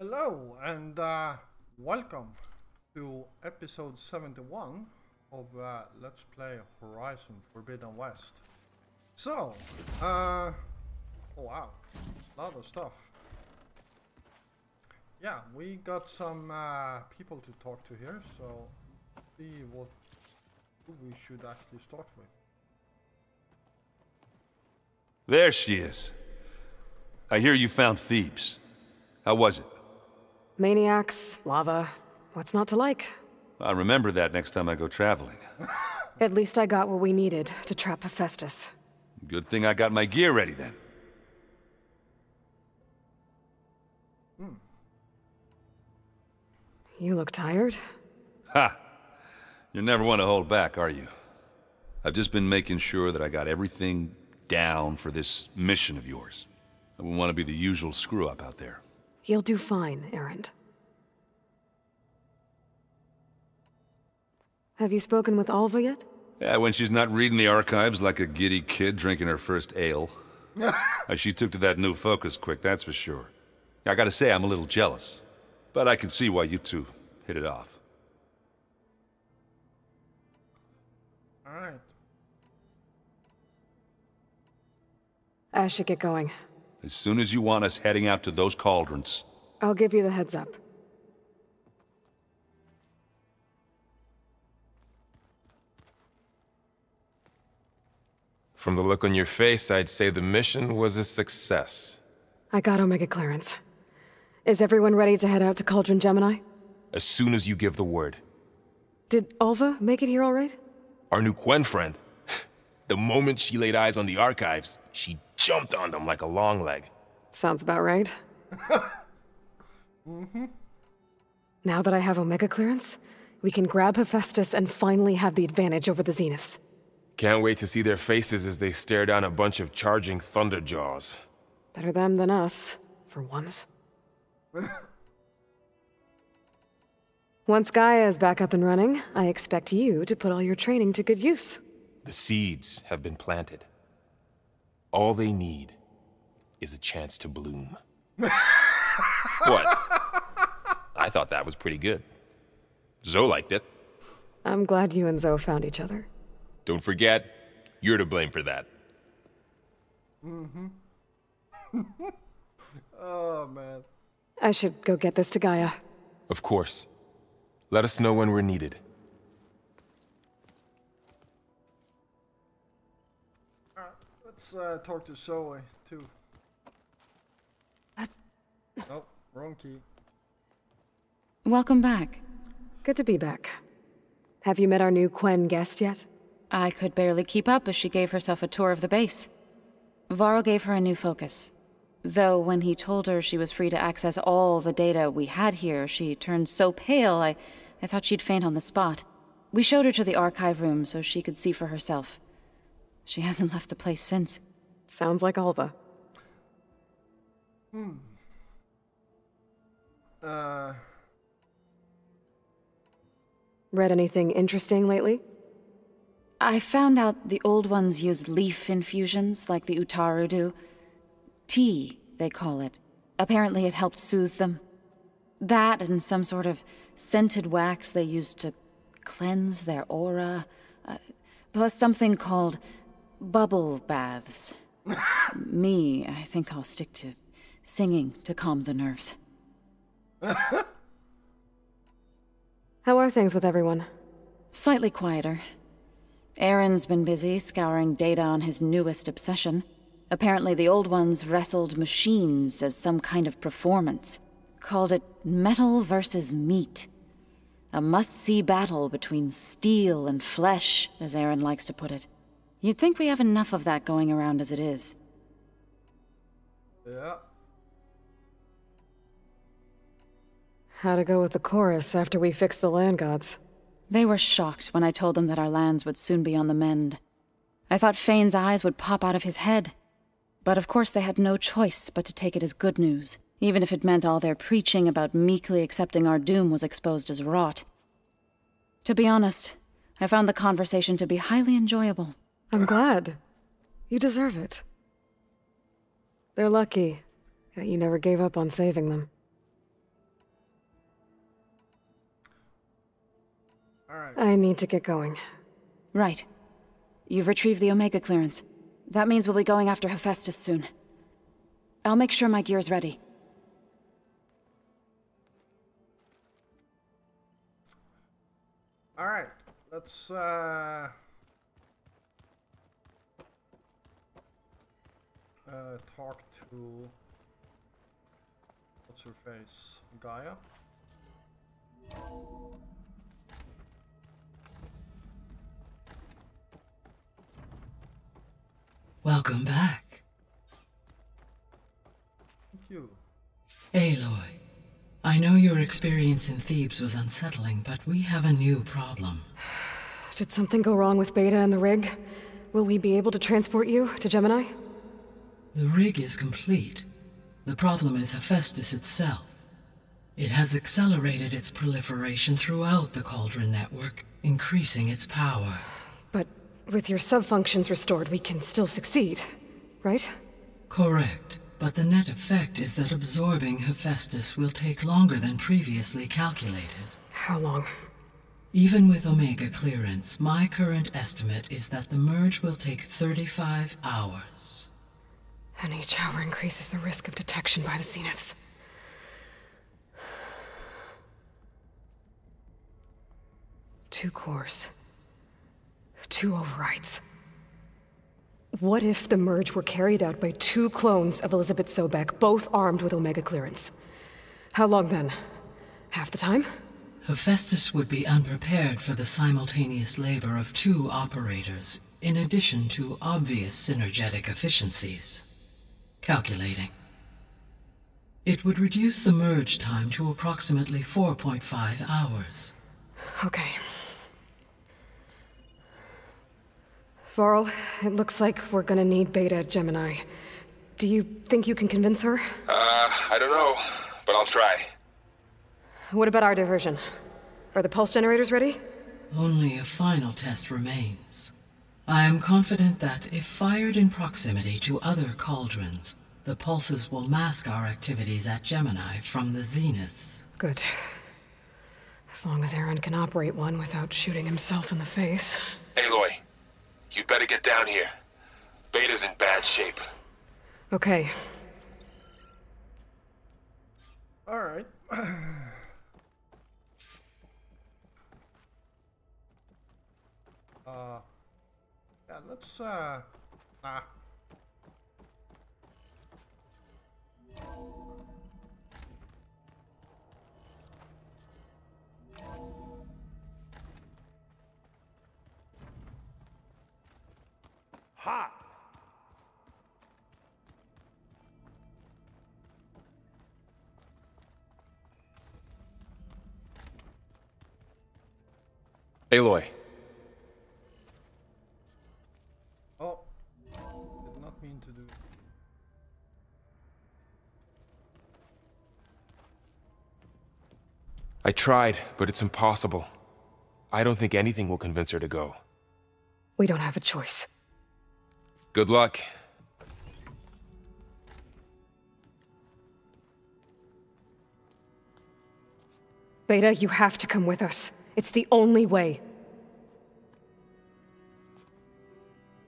Hello and welcome to episode 71 of Let's Play Horizon Forbidden West. So, oh wow, a lot of stuff. Yeah, we got some people to talk to here, so see what we should actually start with. There she is. I hear you found Thebes. How was it? Maniacs, lava, what's not to like? I'll remember that next time I go traveling. At least I got what we needed to trap Hephaestus. Good thing I got my gear ready then. You look tired? Ha! You never want to hold back, are you? I've just been making sure that I got everything down for this mission of yours. I wouldn't want to be the usual screw-up out there. You'll do fine, Erend. Have you spoken with Alva yet? Yeah, when she's not reading the archives like a giddy kid drinking her first ale. She took to that new focus quick, that's for sure. I gotta say, I'm a little jealous. But I can see why you two hit it off. Alright. I should get going. As soon as you want us heading out to those cauldrons. I'll give you the heads up. From the look on your face, I'd say the mission was a success. I got Omega clearance. Is everyone ready to head out to Cauldron Gemini? As soon as you give the word. Did Alva make it here all right? Our new Quen friend. The moment she laid eyes on the archives, she jumped on them like a long leg. Sounds about right. Now that I have Omega clearance, we can grab Hephaestus and finally have the advantage over the Zeniths. Can't wait to see their faces as they stare down a bunch of charging thunderjaws. Better them than us, for once. Once Gaia is back up and running, I expect you to put all your training to good use. The seeds have been planted. All they need is a chance to bloom. What? I thought that was pretty good. Zoe liked it. I'm glad you and Zoe found each other. Don't forget, you're to blame for that. Oh man. I should go get this to Gaia. Of course. Let us know when we're needed. Let's talk to Zoe too. Oh, wrong key. Welcome back. Good to be back. Have you met our new Quen guest yet? I could barely keep up as she gave herself a tour of the base. Varl gave her a new focus. Though when he told her she was free to access all the data we had here, she turned so pale I thought she'd faint on the spot. We showed her to the archive room so she could see for herself. She hasn't left the place since. Sounds like Alva. Read anything interesting lately? I found out the old ones use leaf infusions like the Utaru do. Tea, they call it. Apparently it helped soothe them. That and some sort of scented wax they used to cleanse their aura. Plus something called bubble baths. Me, I think I'll stick to singing to calm the nerves. How are things with everyone? Slightly quieter. Aaron's been busy scouring data on his newest obsession. Apparently the old ones wrestled machines as some kind of performance. Called it metal versus meat. A must-see battle between steel and flesh, as Aaron likes to put it. You'd think we have enough of that going around as it is. Yeah. How'd it go with the chorus after we fixed the land gods? They were shocked when I told them that our lands would soon be on the mend. I thought Fane's eyes would pop out of his head. But of course they had no choice but to take it as good news, even if it meant all their preaching about meekly accepting our doom was exposed as rot. To be honest, I found the conversation to be highly enjoyable. I'm glad. You deserve it. They're lucky that you never gave up on saving them. Alright. I need to get going. Right. You've retrieved the Omega clearance. That means we'll be going after Hephaestus soon. I'll make sure my gear's ready. Alright, let's talk to what's her face? Gaia? Welcome back. Thank you. Aloy, I know your experience in Thebes was unsettling, but we have a new problem. Did something go wrong with Beta and the rig? Will we be able to transport you to Gemini? The rig is complete. The problem is Hephaestus itself. It has accelerated its proliferation throughout the Cauldron network, increasing its power. But with your sub-functions restored, we can still succeed, right? Correct. But the net effect is that absorbing Hephaestus will take longer than previously calculated. How long? Even with Omega clearance, my current estimate is that the merge will take 35 hours. And each hour increases the risk of detection by the Zeniths. Two cores. 2 overrides. What if the merge were carried out by 2 clones of Elizabeth Sobek, both armed with Omega clearance? How long then? Half the time? Hephaestus would be unprepared for the simultaneous labor of 2 operators, in addition to obvious synergetic efficiencies. Calculating. It would reduce the merge time to approximately 4.5 hours. Okay. Varl, it looks like we're gonna need Beta at Gemini. Do you think you can convince her? I don't know, but I'll try. What about our diversion? Are the pulse generators ready? Only a final test remains. I am confident that if fired in proximity to other cauldrons, the pulses will mask our activities at Gemini from the Zeniths. Good. As long as Aaron can operate one without shooting himself in the face. Aloy, you better get down here. Beta's in bad shape. Okay. Alright. Yeah, let's, Hot! Aloy, oh, did not mean to do. I tried, but it's impossible. I don't think anything will convince her to go. We don't have a choice. Good luck. Beta, you have to come with us. It's the only way.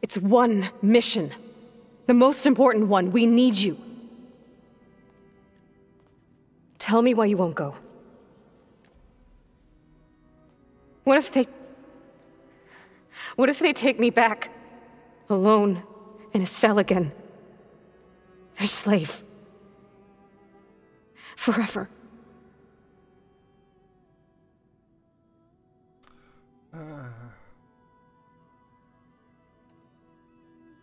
It's one mission. The most important one. We need you. Tell me why you won't go. What if they take me back? Alone, in a cell again. Their slave. Forever.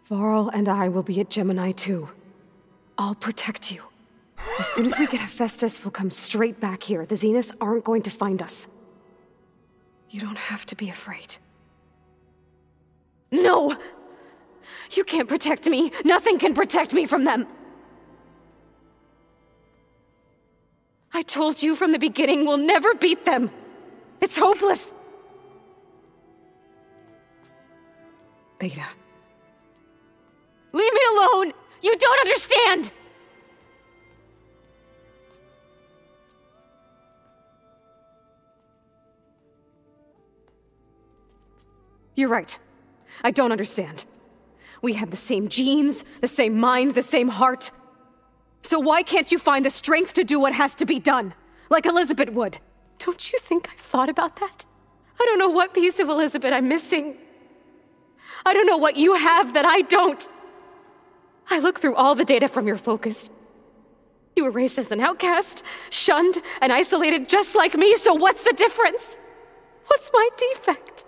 Varl and I will be at Gemini too. I'll protect you. As soon as we get Hephaestus, we'll come straight back here. The Zeniths aren't going to find us. You don't have to be afraid. No! You can't protect me. Nothing can protect me from them. I told you from the beginning we'll never beat them. It's hopeless. Beta. Leave me alone! You don't understand! You're right. I don't understand. We have the same genes, the same mind, the same heart. So why can't you find the strength to do what has to be done? Like Elizabeth would. Don't you think I've thought about that? I don't know what piece of Elizabeth I'm missing. I don't know what you have that I don't. I look through all the data from your focus. You were raised as an outcast, shunned, and isolated just like me, so what's the difference? What's my defect?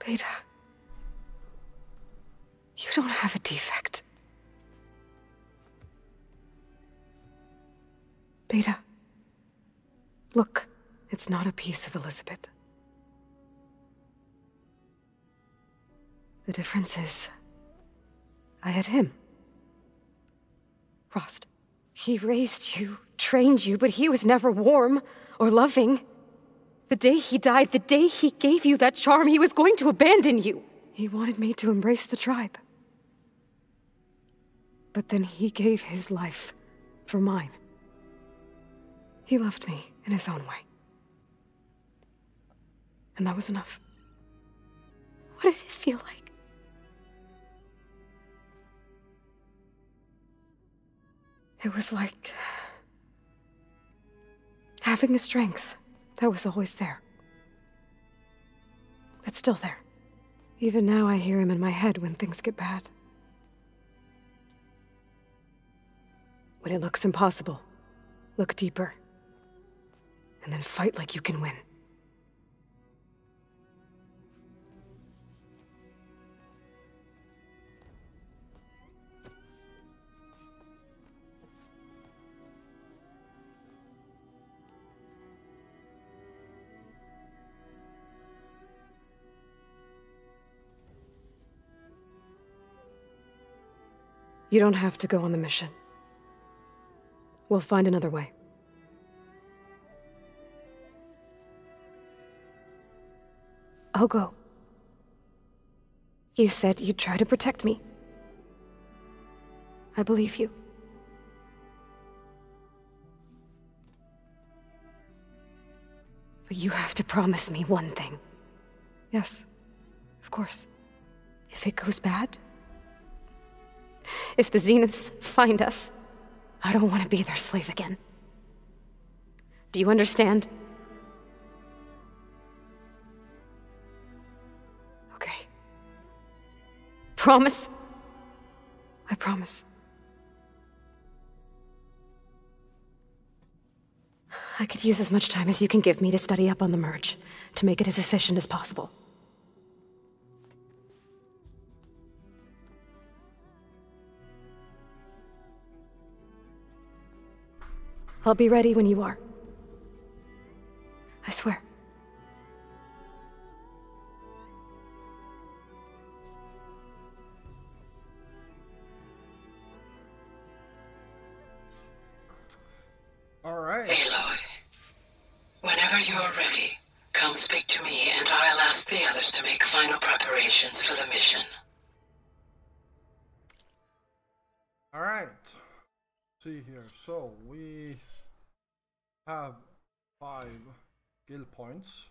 Beta, you don't have a defect. Beta, look, it's not a piece of Elizabeth. The difference is, I had him. Rost. He raised you, trained you, but he was never warm or loving. The day he died, the day he gave you that charm, he was going to abandon you. He wanted me to embrace the tribe. But then he gave his life for mine. He loved me in his own way. And that was enough. What did it feel like? It was like having a strength that was always there. That's still there. Even now I hear him in my head when things get bad. When it looks impossible, look deeper. And then fight like you can win. You don't have to go on the mission. We'll find another way. I'll go. You said you'd try to protect me. I believe you. But you have to promise me one thing. Yes, of course. If it goes bad, if the Zeniths find us, I don't want to be their slave again. Do you understand? Okay. Promise? I promise. I could use as much time as you can give me to study up on the merge, to make it as efficient as possible. I'll be ready when you are. I swear. All right. Aloy, whenever you're ready, come speak to me and I'll ask the others to make final preparations for the mission. All right. See here. So we have 5 guild points.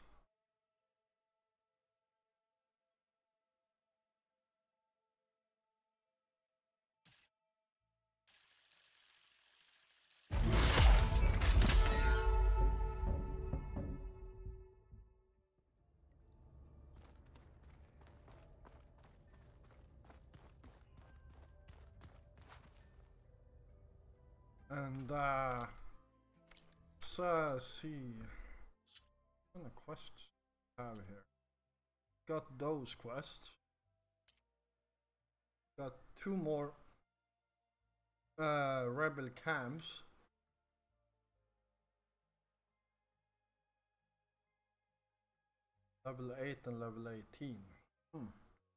And let's see what kind of quests we have here. Got those quests. Got 2 more rebel camps. Level 8 and level 18.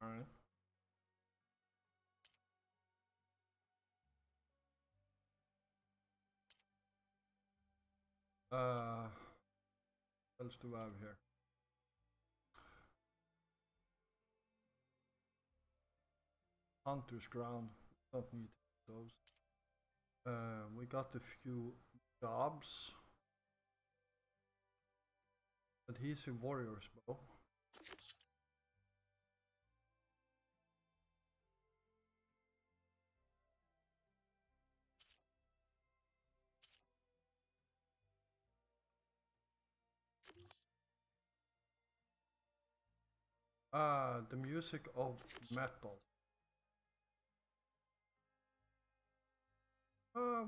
Alright. What else do I have here? Hunter's ground. Don't need those. We got a few jobs. Adhesive warrior's bow. The music of metal.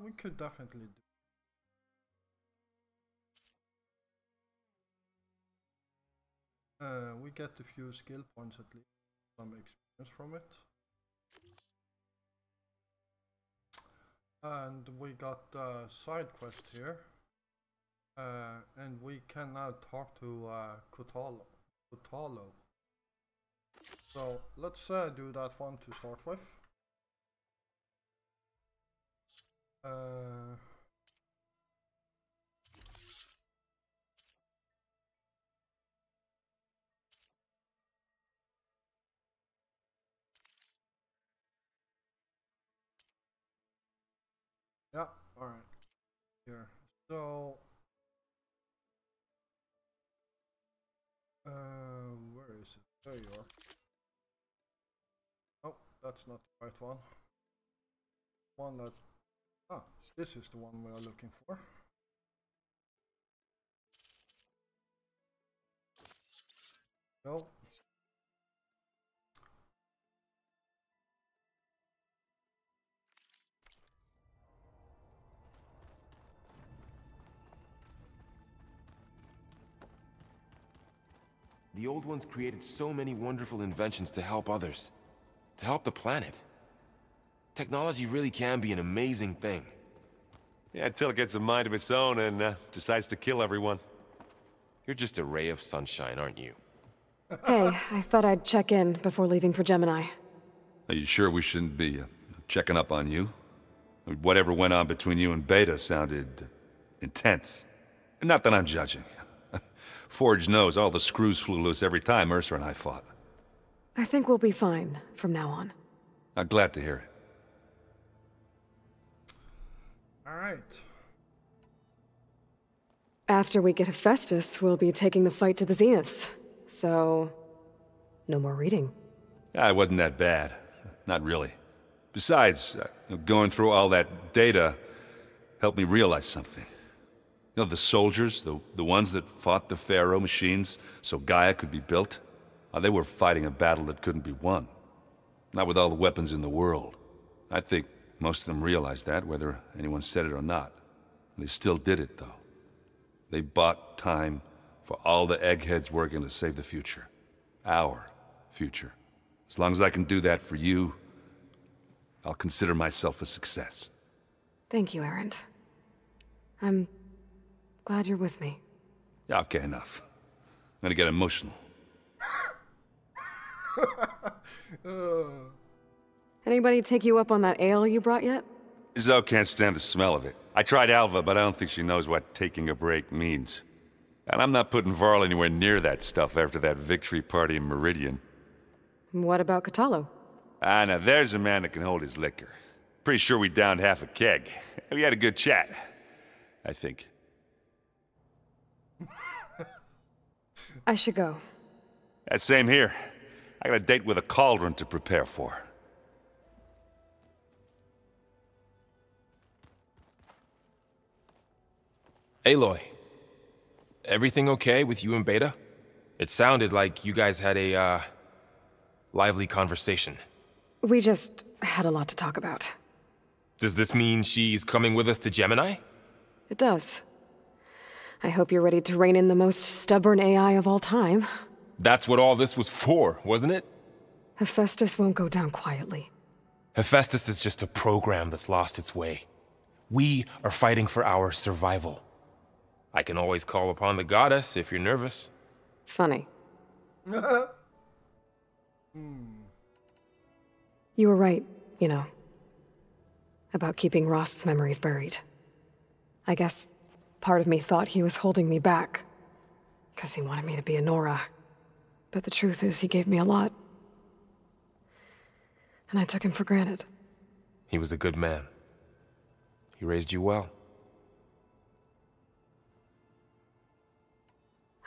We could definitely do. We get a few skill points at least, some experience from it. And we got a side quest here. And we can now talk to Kutalo. So let's do that one to start with. Yeah, alright. Here. So where is it? There you are. Oh, that's not the right one. One that this is the one we are looking for. No. The old ones created so many wonderful inventions to help others. To help the planet. Technology really can be an amazing thing. Yeah, until it gets a mind of its own and decides to kill everyone. You're just a ray of sunshine, aren't you? Hey, I thought I'd check in before leaving for Gemini. Are you sure we shouldn't be checking up on you? Whatever went on between you and Beta sounded intense. Not that I'm judging. Forge knows all the screws flew loose every time Mercer and I fought. I think we'll be fine from now on. I'm glad to hear it. Alright. After we get Hephaestus, we'll be taking the fight to the Zeniths. So, no more reading. Yeah, it wasn't that bad. Not really. Besides, going through all that data helped me realize something. You know, the soldiers, the ones that fought the Pharaoh machines so Gaia could be built, they were fighting a battle that couldn't be won. Not with all the weapons in the world. I think most of them realized that, whether anyone said it or not. They still did it, though. They bought time for all the eggheads working to save the future. Our future. As long as I can do that for you, I'll consider myself a success. Thank you, Erend. I'm glad you're with me. Yeah, okay, enough. I'm gonna get emotional. Anybody take you up on that ale you brought yet? Zoe can't stand the smell of it. I tried Alva, but I don't think she knows what taking a break means. And I'm not putting Varl anywhere near that stuff after that victory party in Meridian. What about Catalo? Now there's a man that can hold his liquor. Pretty sure we downed half a keg. We had a good chat, I think. I should go. Same here. I got a date with a cauldron to prepare for. Aloy, everything okay with you and Beta? It sounded like you guys had a, lively conversation. We just had a lot to talk about. Does this mean she's coming with us to Gemini? It does. I hope you're ready to rein in the most stubborn AI of all time. That's what all this was for, wasn't it? Hephaestus won't go down quietly. Hephaestus is just a program that's lost its way. We are fighting for our survival. I can always call upon the goddess if you're nervous. Funny. You were right, you know, about keeping Rost's memories buried. I guess Part of me thought he was holding me back, because he wanted me to be a Nora. But the truth is, he gave me a lot. And I took him for granted. He was a good man. He raised you well.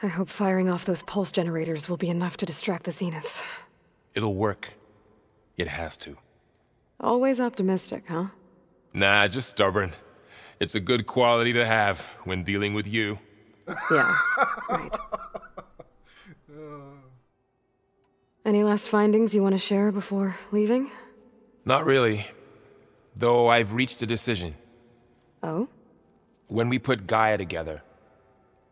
I hope firing off those pulse generators will be enough to distract the Zeniths. It'll work. It has to. Always optimistic, huh? Nah, just stubborn. It's a good quality to have when dealing with you. Yeah, right. Any last findings you want to share before leaving? Not really. Though I've reached a decision. Oh? When we put Gaia together,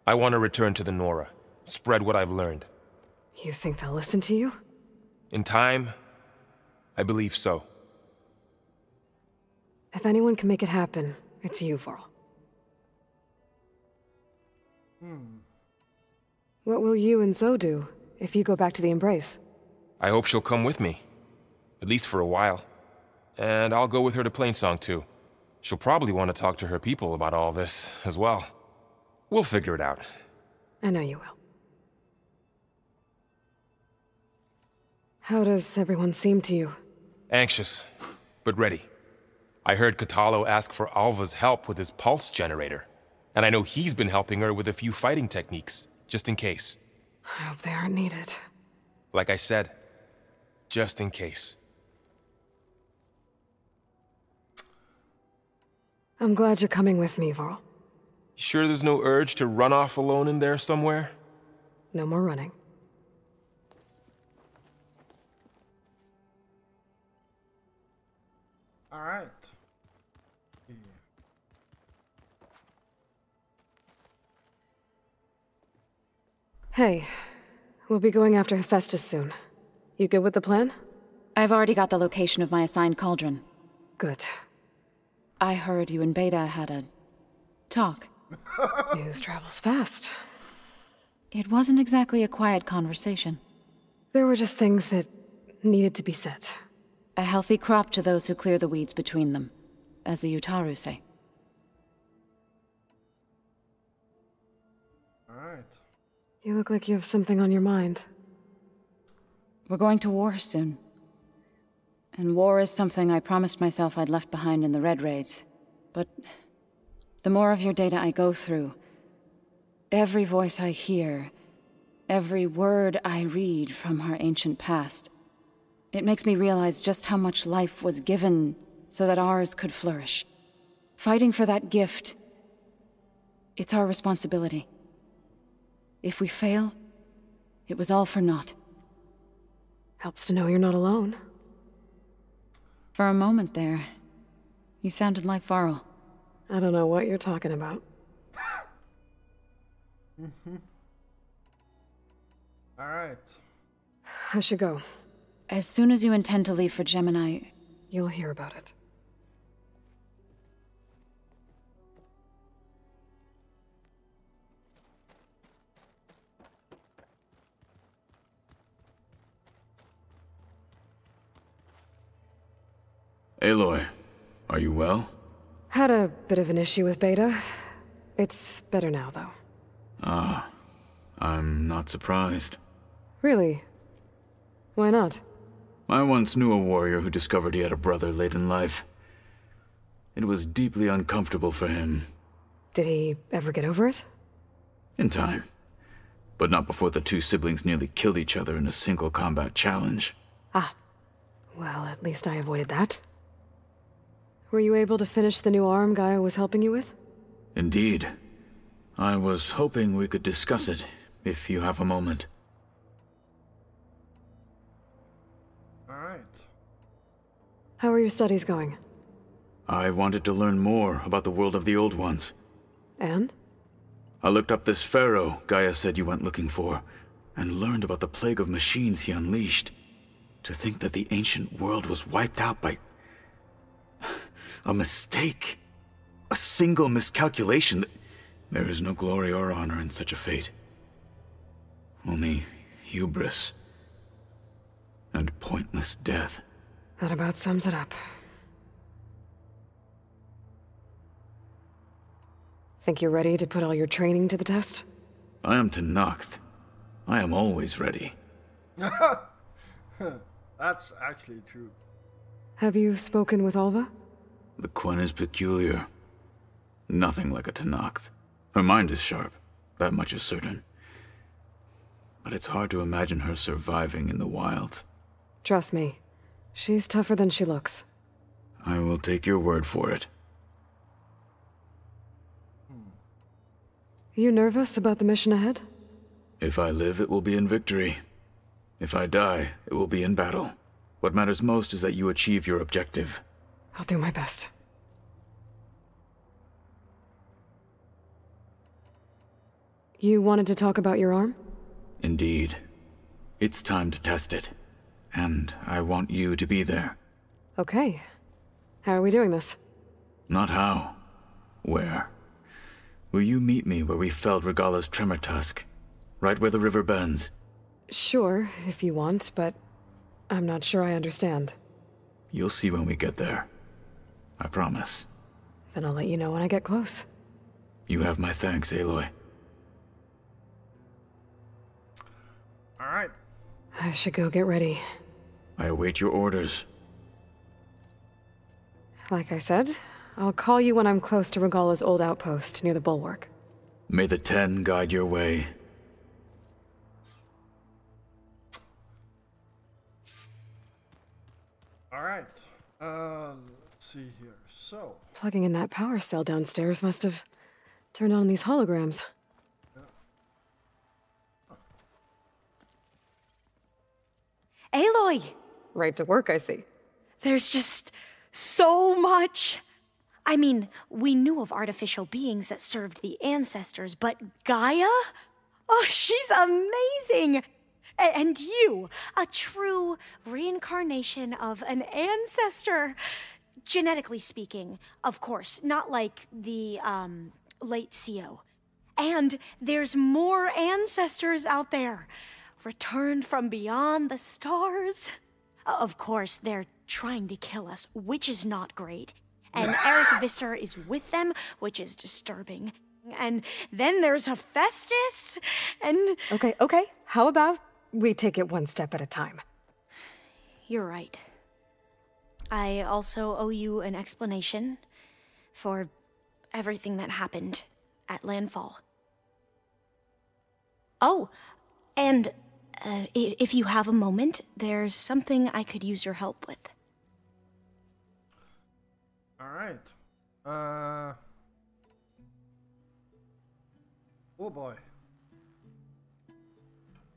I want to return to the Nora. Spread what I've learned. You think they'll listen to you? In time, I believe so. If anyone can make it happen, it's you, Varl. What will you and Zoe do if you go back to the Embrace? I hope she'll come with me. At least for a while. And I'll go with her to Plainsong too. She'll probably want to talk to her people about all this as well. We'll figure it out. I know you will. How does everyone seem to you? Anxious, but ready. I heard Katalo ask for Alva's help with his pulse generator. And I know he's been helping her with a few fighting techniques, just in case. I hope they aren't needed. Like I said, just in case. I'm glad you're coming with me, Varl. You sure there's no urge to run off alone in there somewhere? No more running. All right. Hey, we'll be going after Hephaestus soon. You good with the plan? I've already got the location of my assigned cauldron. Good. I heard you and Beta had a talk. News travels fast. It wasn't exactly a quiet conversation. There were just things that needed to be said. A healthy crop to those who clear the weeds between them, as the Utaru say. All right. You look like you have something on your mind. We're going to war soon. And war is something I promised myself I'd left behind in the Red Raids. But the more of your data I go through, every voice I hear, every word I read from our ancient past, it makes me realize just how much life was given so that ours could flourish. Fighting for that gift, it's our responsibility. If we fail, it was all for naught. Helps to know you're not alone. For a moment there, you sounded like Varl. I don't know what you're talking about. All right. I should go. As soon as you intend to leave for Gemini, You'll hear about it. Aloy, are you well? Had a bit of an issue with Beta. It's better now, though. Ah, I'm not surprised. Really? Why not? I once knew a warrior who discovered he had a brother late in life. It was deeply uncomfortable for him. Did he ever get over it? In time. But not before the two siblings nearly killed each other in a single combat challenge. Ah. Well, at least I avoided that. Were you able to finish the new arm Gaia was helping you with? Indeed. I was hoping we could discuss it, if you have a moment. All right. How are your studies going? I wanted to learn more about the world of the Old Ones. And? I looked up this pharaoh Gaia said you went looking for, and learned about the plague of machines he unleashed. To think that the ancient world was wiped out by a mistake. A single miscalculation. There is no glory or honor in such a fate. Only hubris. And pointless death. That about sums it up. Think you're ready to put all your training to the test? I am Tenakth. I am always ready. That's actually true. Have you spoken with Alva? The Quen is peculiar. Nothing like a Tenakth. Her mind is sharp, that much is certain. But it's hard to imagine her surviving in the wilds. Trust me, she's tougher than she looks. I will take your word for it. You nervous about the mission ahead? If I live, it will be in victory. If I die, it will be in battle. What matters most is that you achieve your objective. I'll do my best. You wanted to talk about your arm? Indeed. It's time to test it. And I want you to be there. Okay. How are we doing this? Not how. Where? Will you meet me where we felled Regala's tremor tusk? Right where the river bends? Sure, if you want, but I'm not sure I understand. You'll see when we get there. I promise. Then I'll let you know when I get close. You have my thanks, Aloy. Alright. I should go get ready. I await your orders. Like I said, I'll call you when I'm close to Regala's old outpost near the bulwark. May the Ten guide your way. Alright. Let's see here. So. Plugging in that power cell downstairs must have turned on these holograms. Aloy! Right to work, I see. There's just so much. I mean, we knew of artificial beings that served the ancestors, but Gaia? Oh, she's amazing! And you, a true reincarnation of an ancestor. Genetically speaking, of course, not like the, late CO. And there's more ancestors out there. Returned from beyond the stars. Of course, they're trying to kill us, which is not great. And Eric Visser is with them, which is disturbing. And then there's Hephaestus, and... Okay. How about we take it one step at a time? You're right. I also owe you an explanation for everything that happened at Landfall. Oh, and if you have a moment, there's something I could use your help with. Alright. Oh boy.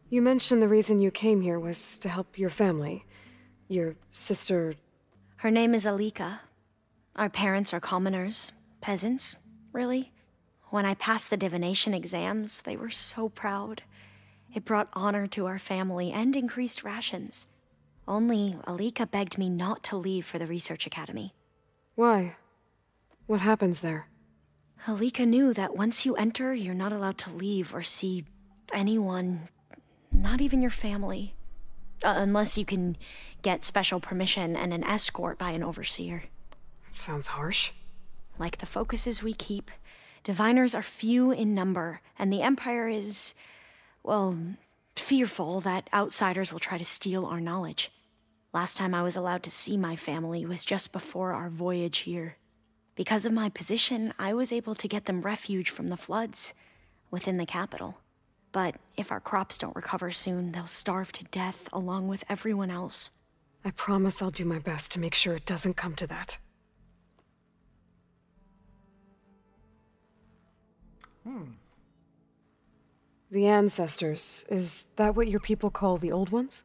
You mentioned the reason you came here was to help your family. Your sister... Her name is Alika. Our parents are commoners. Peasants, really. When I passed the divination exams, they were so proud. It brought honor to our family and increased rations. Only Alika begged me not to leave for the research academy. Why? What happens there? Alika knew that once you enter, you're not allowed to leave or see anyone, not even your family. Unless you can get special permission and an escort by an overseer. That sounds harsh. Like the focuses we keep, diviners are few in number, and the Empire is, well, fearful that outsiders will try to steal our knowledge. Last time I was allowed to see my family was just before our voyage here. Because of my position, I was able to get them refuge from the floods within the capital. But if our crops don't recover soon, they'll starve to death along with everyone else. I promise I'll do my best to make sure it doesn't come to that. The ancestors, is that what your people call the old ones?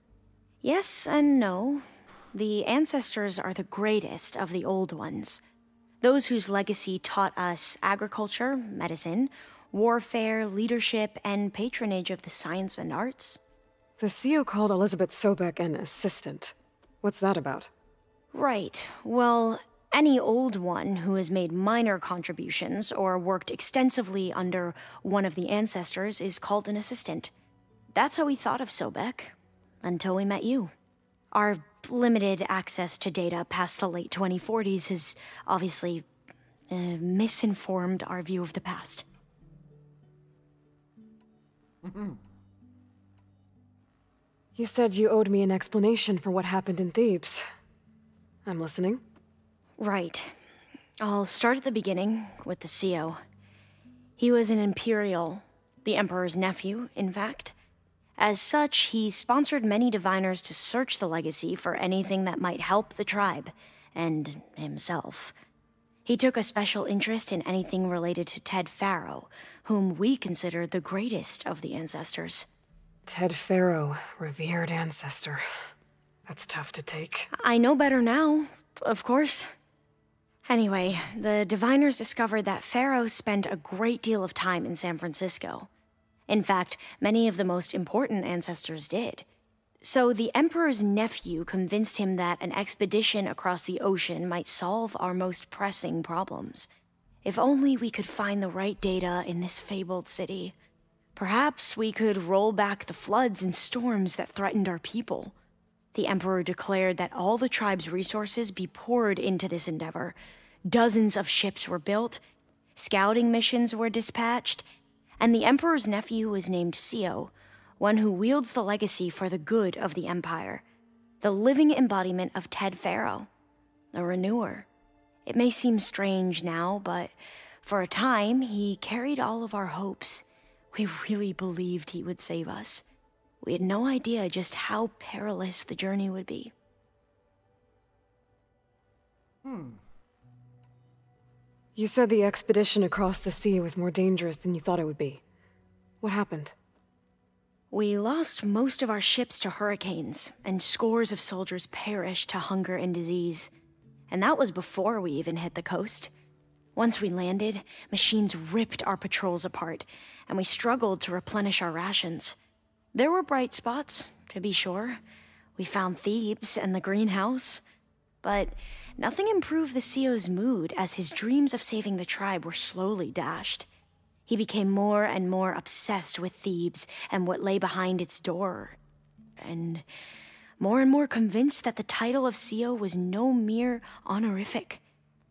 Yes and no. The ancestors are the greatest of the old ones. Those whose legacy taught us agriculture, medicine, warfare, leadership, and patronage of the science and arts. The CEO called Elizabeth Sobek an assistant. What's that about? Right. Well, any old one who has made minor contributions or worked extensively under one of the ancestors is called an assistant. That's how we thought of Sobek, until we met you. Our limited access to data past the late 2040s has obviously misinformed our view of the past. You said you owed me an explanation for what happened in Thebes. I'm listening. Right. I'll start at the beginning with the CO. He was an Imperial, the Emperor's nephew, in fact. As such, he sponsored many diviners to search the legacy for anything that might help the tribe, and himself. He took a special interest in anything related to Ted Faro, whom we consider the greatest of the ancestors. Ted Faro, revered ancestor. That's tough to take. I know better now, of course. Anyway, the diviners discovered that Faro spent a great deal of time in San Francisco. In fact, many of the most important ancestors did. So the Emperor's nephew convinced him that an expedition across the ocean might solve our most pressing problems. If only we could find the right data in this fabled city. Perhaps we could roll back the floods and storms that threatened our people. The Emperor declared that all the tribe's resources be poured into this endeavor. Dozens of ships were built, scouting missions were dispatched, and the Emperor's nephew was named CO, one who wields the legacy for the good of the Empire. The living embodiment of Ted Faro, the Renewer. It may seem strange now, but for a time, he carried all of our hopes. We really believed he would save us. We had no idea just how perilous the journey would be. You said the expedition across the sea was more dangerous than you thought it would be. What happened? We lost most of our ships to hurricanes, and scores of soldiers perished to hunger and disease. And that was before we even hit the coast. Once we landed, machines ripped our patrols apart, and we struggled to replenish our rations. There were bright spots, to be sure. We found Thebes and the greenhouse. But nothing improved the CO's mood as his dreams of saving the tribe were slowly dashed. He became more and more obsessed with Thebes and what lay behind its door. And more convinced that the title of CO was no mere honorific.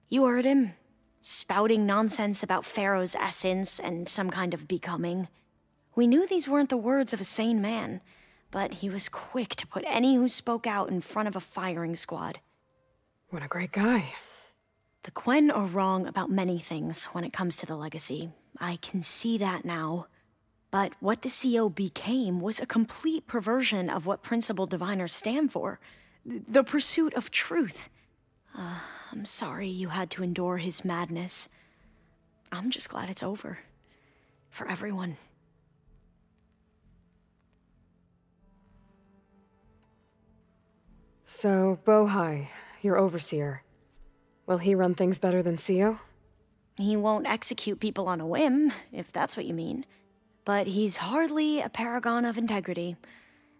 You heard him, spouting nonsense about Pharaoh's essence and some kind of becoming. We knew these weren't the words of a sane man, but he was quick to put any who spoke out in front of a firing squad. What a great guy. The Quen are wrong about many things when it comes to the legacy. I can see that now. But what the CO became was a complete perversion of what principal diviners stand for. The pursuit of truth. I'm sorry you had to endure his madness. I'm just glad it's over. For everyone. So, Bohai, your overseer. Will he run things better than CO? He won't execute people on a whim, if that's what you mean. But he's hardly a paragon of integrity.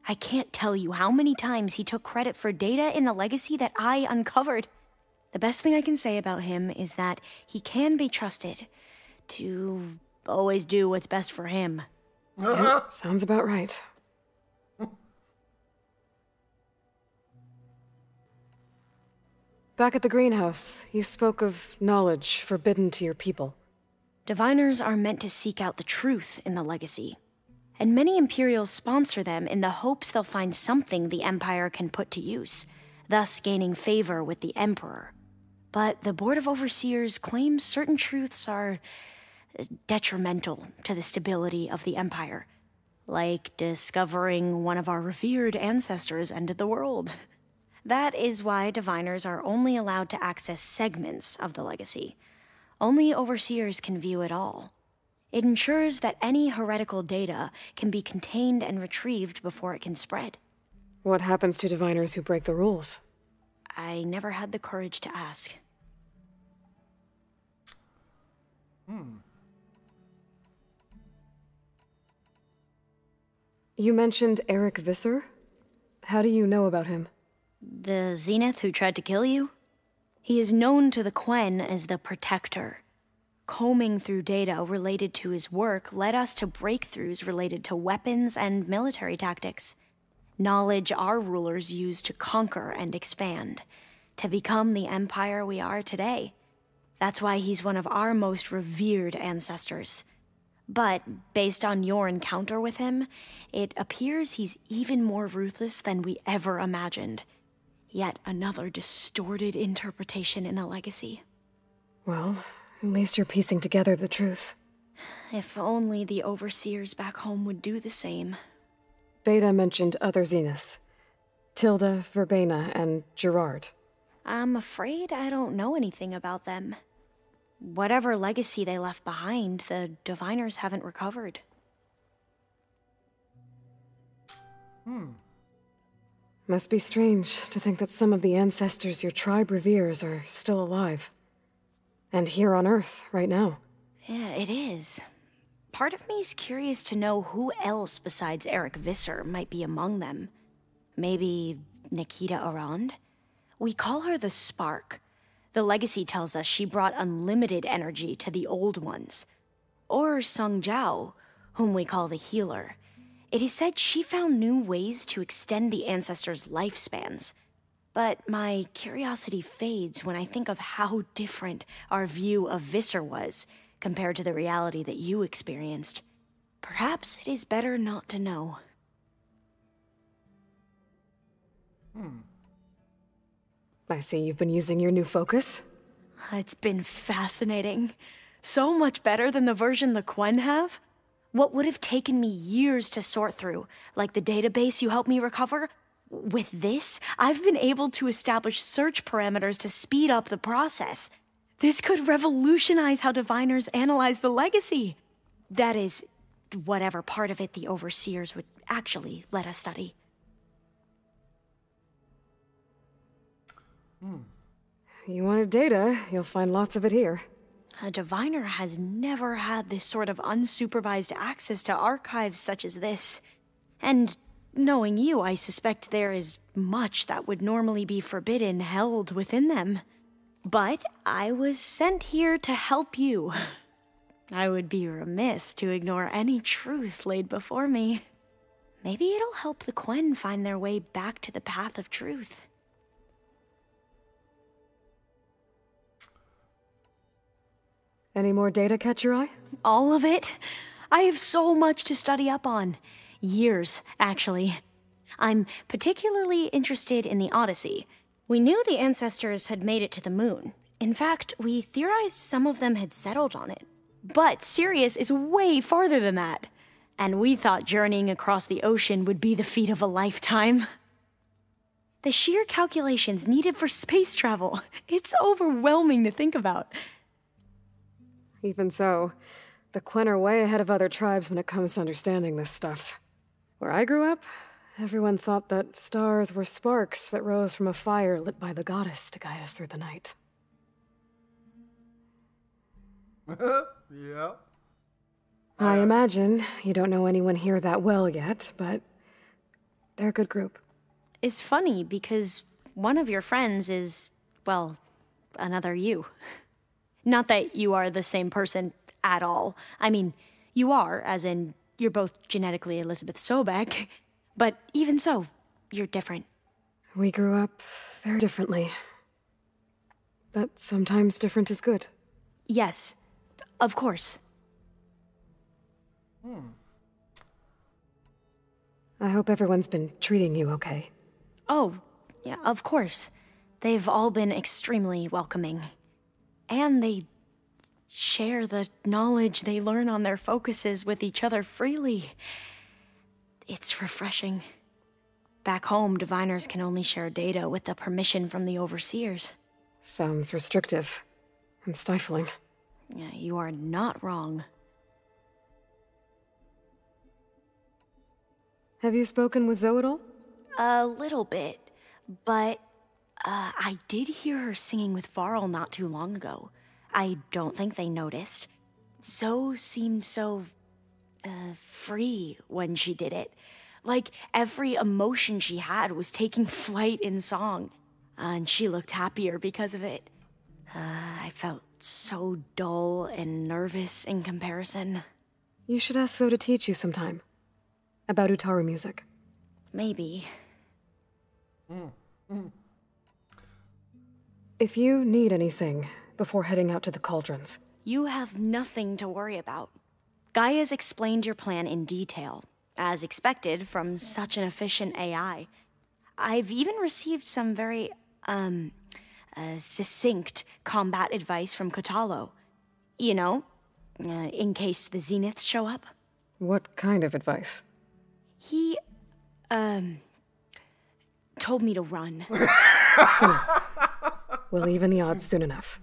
I can't tell you how many times he took credit for data in the legacy that I uncovered. The best thing I can say about him is that he can be trusted to always do what's best for him. Yeah, sounds about right. Back at the greenhouse, you spoke of knowledge forbidden to your people. Diviners are meant to seek out the truth in the legacy. And many Imperials sponsor them in the hopes they'll find something the Empire can put to use, thus gaining favor with the Emperor. But the Board of Overseers claims certain truths are detrimental to the stability of the Empire. Like discovering one of our revered ancestors ended the world. That is why diviners are only allowed to access segments of the legacy. Only overseers can view it all. It ensures that any heretical data can be contained and retrieved before it can spread. What happens to diviners who break the rules? I never had the courage to ask. You mentioned Eric Visser? How do you know about him? The Zenith who tried to kill you? He is known to the Quen as the Protector. Combing through data related to his work led us to breakthroughs related to weapons and military tactics. Knowledge our rulers used to conquer and expand, to become the empire we are today. That's why he's one of our most revered ancestors. But based on your encounter with him, it appears he's even more ruthless than we ever imagined. Yet another distorted interpretation in the legacy. Well, at least you're piecing together the truth. If only the overseers back home would do the same. Beta mentioned other Zeniths. Tilda, Verbena, and Gerard. I'm afraid I don't know anything about them. Whatever legacy they left behind, the Diviners haven't recovered. Must be strange to think that some of the ancestors your tribe reveres are still alive. And here on Earth, right now. Yeah, it is. Part of me's curious to know who else besides Eric Visser might be among them. Maybe Nikita Arand? We call her the Spark. The legacy tells us she brought unlimited energy to the old ones. Or Sung Jiao, whom we call the Healer. It is said she found new ways to extend the ancestors' lifespans. But my curiosity fades when I think of how different our view of Visser was compared to the reality that you experienced. Perhaps it is better not to know. I see you've been using your new focus. It's been fascinating. So much better than the version the Quen have. What would have taken me years to sort through, like the database you helped me recover, with this, I've been able to establish search parameters to speed up the process. This could revolutionize how diviners analyze the legacy. That is, whatever part of it the overseers would actually let us study. You wanted data, you'll find lots of it here. A diviner has never had this sort of unsupervised access to archives such as this. And knowing you, I suspect there is much that would normally be forbidden held within them. But I was sent here to help you. I would be remiss to ignore any truth laid before me. Maybe it'll help the Quen find their way back to the path of truth. Any more data catch your eye? All of it? I have so much to study up on. Years, actually. I'm particularly interested in the Odyssey. We knew the ancestors had made it to the moon. In fact, we theorized some of them had settled on it. But Sirius is way farther than that. And we thought journeying across the ocean would be the feat of a lifetime. The sheer calculations needed for space travel, it's overwhelming to think about. Even so, the Quen are way ahead of other tribes when it comes to understanding this stuff. Where I grew up, everyone thought that stars were sparks that rose from a fire lit by the goddess to guide us through the night. Yeah. I imagine you don't know anyone here that well yet, but they're a good group. It's funny because one of your friends is, well, another you. Not that you are the same person at all. I mean, you are, as in, you're both genetically Elizabeth Sobek, but even so, you're different. We grew up very differently. But sometimes different is good. Yes, of course. I hope everyone's been treating you okay. Oh, yeah, of course. They've all been extremely welcoming. And they share the knowledge they learn on their focuses with each other freely. It's refreshing. Back home, diviners can only share data with the permission from the overseers. Sounds restrictive and stifling. Yeah, you are not wrong. Have you spoken with Zoe at all? A little bit, but I did hear her singing with Varl not too long ago. I don't think they noticed. Zoe seemed so, free when she did it. Like every emotion she had was taking flight in song. And she looked happier because of it. I felt so dull and nervous in comparison. You should ask Zoe to teach you sometime. About Utaru music. Maybe. If you need anything, before heading out to the cauldrons. You have nothing to worry about. Gaia's explained your plan in detail, as expected from such an efficient AI. I've even received some very, succinct combat advice from Kotalo. You know, in case the Zeniths show up. What kind of advice? He, told me to run. We'll even the odds soon enough.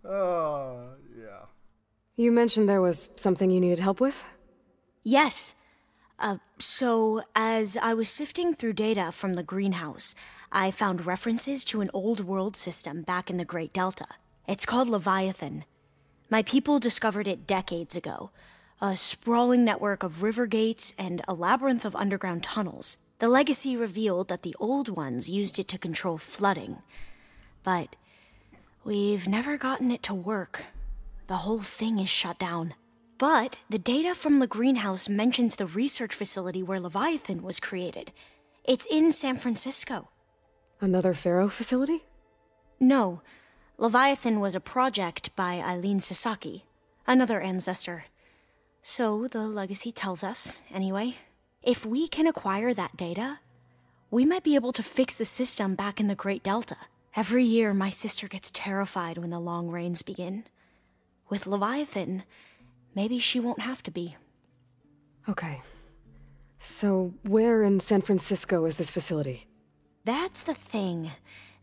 Oh, yeah. You mentioned there was something you needed help with? Yes. So, as I was sifting through data from the greenhouse, I found references to an old world system back in the Great Delta. It's called Leviathan. My people discovered it decades ago. A sprawling network of river gates and a labyrinth of underground tunnels. The legacy revealed that the old ones used it to control flooding. But we've never gotten it to work. The whole thing is shut down. But the data from the greenhouse mentions the research facility where Leviathan was created. It's in San Francisco. Another Pharaoh facility? No. Leviathan was a project by Eileen Sasaki, another ancestor. So the legacy tells us, anyway. If we can acquire that data, we might be able to fix the system back in the Great Delta. Every year, my sister gets terrified when the long rains begin. With Leviathan, maybe she won't have to be. Okay. So, where in San Francisco is this facility? That's the thing.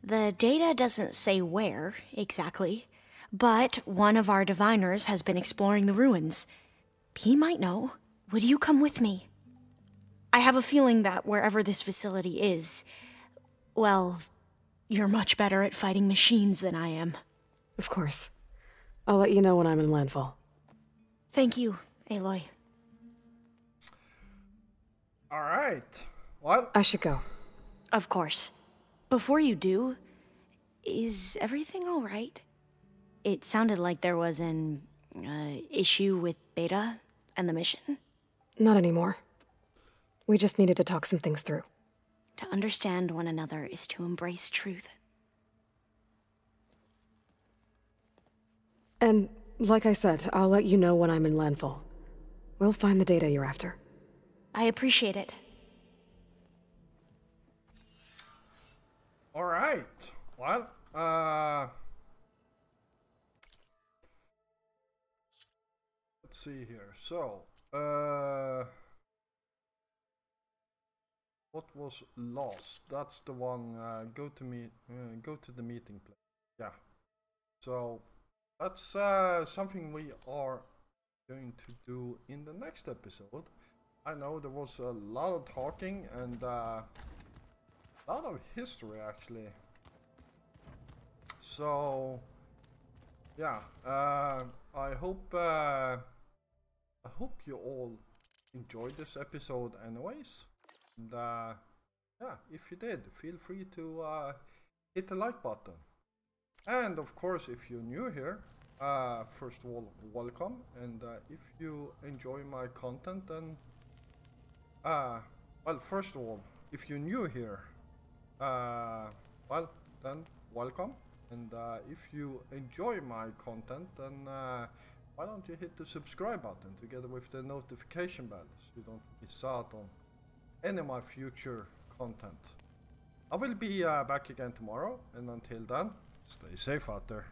The data doesn't say where, exactly. But one of our diviners has been exploring the ruins. He might know. Would you come with me? I have a feeling that wherever this facility is, well, you're much better at fighting machines than I am. Of course. I'll let you know when I'm in landfall. Thank you, Aloy. All right. Well, I should go. Of course. Before you do, is everything all right? It sounded like there was an issue with Beta and the mission. Not anymore. We just needed to talk some things through. To understand one another is to embrace truth. And, like I said, I'll let you know when I'm in landfall. We'll find the data you're after. I appreciate it. all right. Well, let's see here. So, what was lost? That's the one. Go to the meeting place. Yeah. So that's something we are going to do in the next episode. I know there was a lot of talking and a lot of history actually. So yeah, I hope you all enjoyed this episode anyways. And yeah, if you did, feel free to hit the like button. And of course, if you're new here, first of all, welcome. And if you enjoy my content, then well, first of all, if you're new here, well, then welcome. And if you enjoy my content, then why don't you hit the subscribe button together with the notification bell so you don't miss out on any of my future content. I will be back again tomorrow, and until then, stay safe out there.